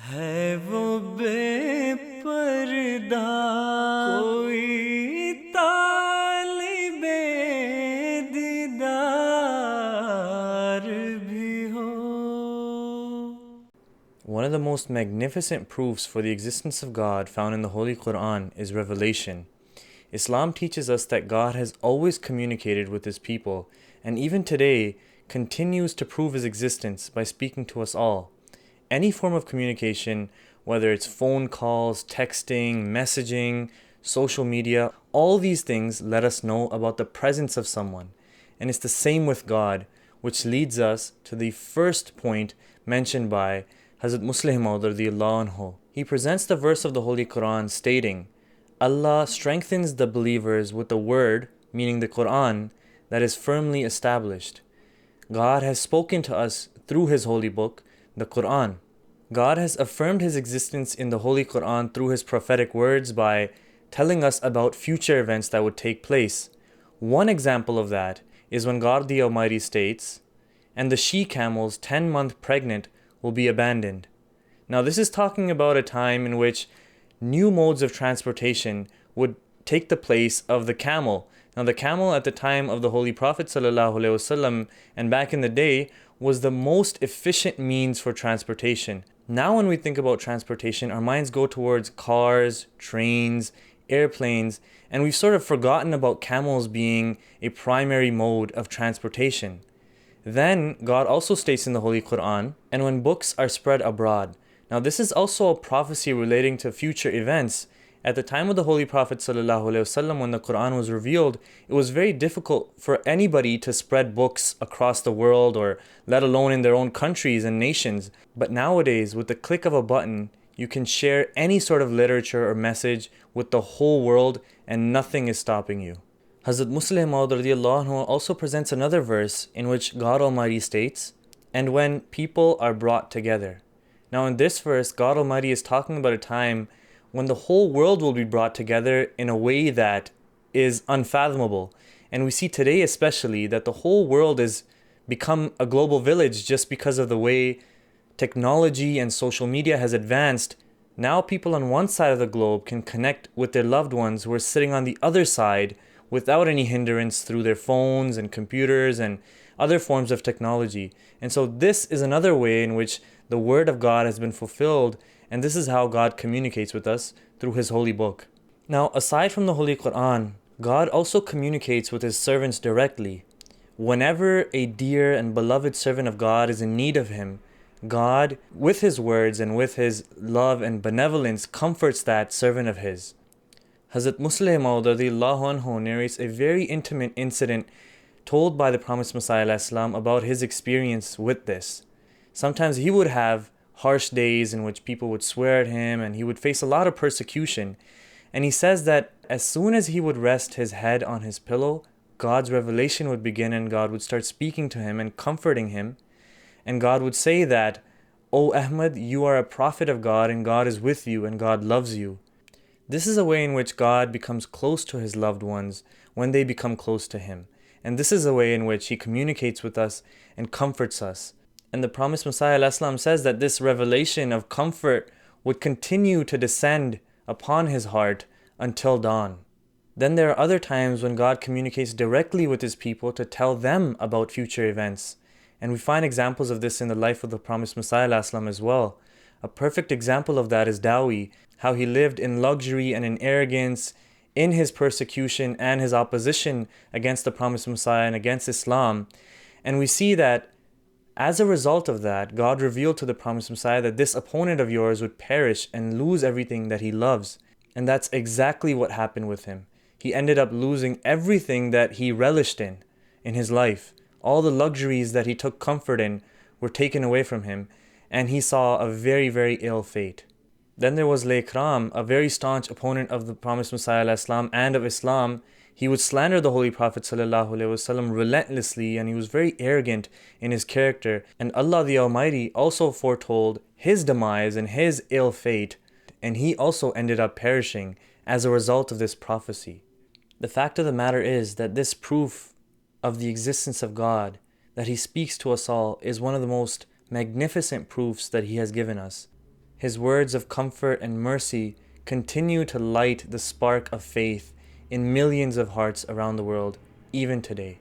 है वो बेपर्दा कोई तालिबे दीदार भी हो. One of the most magnificent proofs for the existence of God found in the Holy Quran is revelation. Islam teaches us that God has always communicated with His people, and even today continues to prove His existence by speaking to us all. Any form of communication, whether it's phone calls, texting, messaging, social media, all these things let us know about the presence of someone. And it's the same with God, which leads us to the first point mentioned by Hazrat Musleh Maud radiyallahu anhu. He presents the verse of the Holy Quran stating, Allah strengthens the believers with the word, meaning the Quran, that is firmly established. God has spoken to us through His holy book, the Quran. God has affirmed His existence in the Holy Quran through His prophetic words by telling us about future events that would take place. One example of that is when God the Almighty states, "And the she-camels 10-month pregnant will be abandoned." Now this is talking about a time in which new modes of transportation would take the place of the camel. Now the camel at the time of the Holy Prophet ﷺ and back in the day was the most efficient means for transportation. Now when we think about transportation, our minds go towards cars, trains, airplanes, and we've sort of forgotten about camels being a primary mode of transportation. Then God also states in the Holy Quran, "And when books are spread abroad." Now this is also a prophecy relating to future events. At the time of the Holy Prophet ﷺ, when the Quran was revealed, it was very difficult for anybody to spread books across the world, or let alone in their own countries and nations. But nowadays, with the click of a button, you can share any sort of literature or message with the whole world and nothing is stopping you. Hazrat Musleh Maud radiyallahu anhu also presents another verse in which God Almighty states, "And when people are brought together." Now in this verse, God Almighty is talking about a time when the whole world will be brought together in a way that is unfathomable. And we see today especially that the whole world has become a global village just because of the way technology and social media has advanced. Now people on one side of the globe can connect with their loved ones who are sitting on the other side without any hindrance through their phones and computers and other forms of technology. And so this is another way in which the word of God has been fulfilled, and this is how God communicates with us through His holy book. Now, aside from the Holy Quran, God also communicates with His servants directly. Whenever a dear and beloved servant of God is in need of Him, God, with His words and with His love and benevolence, comforts that servant of His. Hazrat Musleh Maud radiyallahu anhu narrates a very intimate incident told by the Promised Messiah ﷺ about his experience with this. Sometimes he would have harsh days in which people would swear at him and he would face a lot of persecution. And he says that as soon as he would rest his head on his pillow, God's revelation would begin and God would start speaking to him and comforting him. And God would say that, "O Ahmad, you are a prophet of God and God is with you and God loves you." This is a way in which God becomes close to His loved ones when they become close to Him. And this is a way in which He communicates with us and comforts us. And the Promised Messiah ﷺ says that this revelation of comfort would continue to descend upon his heart until dawn. Then there are other times when God communicates directly with His people to tell them about future events. And we find examples of this in the life of the Promised Messiah ﷺ as well. A perfect example of that is Dawi, how he lived in luxury and in arrogance in his persecution and his opposition against the Promised Messiah and against Islam. And we see that as a result of that, God revealed to the Promised Messiah that this opponent of yours would perish and lose everything that he loves. And that's exactly what happened with him. He ended up losing everything that he relished in his life. All the luxuries that he took comfort in were taken away from him, and he saw a very, very ill fate. Then there was Laikram, a very staunch opponent of the Promised Messiah ﷺ and of Islam. He would slander the Holy Prophet ﷺ relentlessly, and he was very arrogant in his character. And Allah the Almighty also foretold his demise and his ill fate, and he also ended up perishing as a result of this prophecy. The fact of the matter is that this proof of the existence of God, that He speaks to us all, is one of the most magnificent proofs that He has given us. His words of comfort and mercy continue to light the spark of faith in millions of hearts around the world, even today.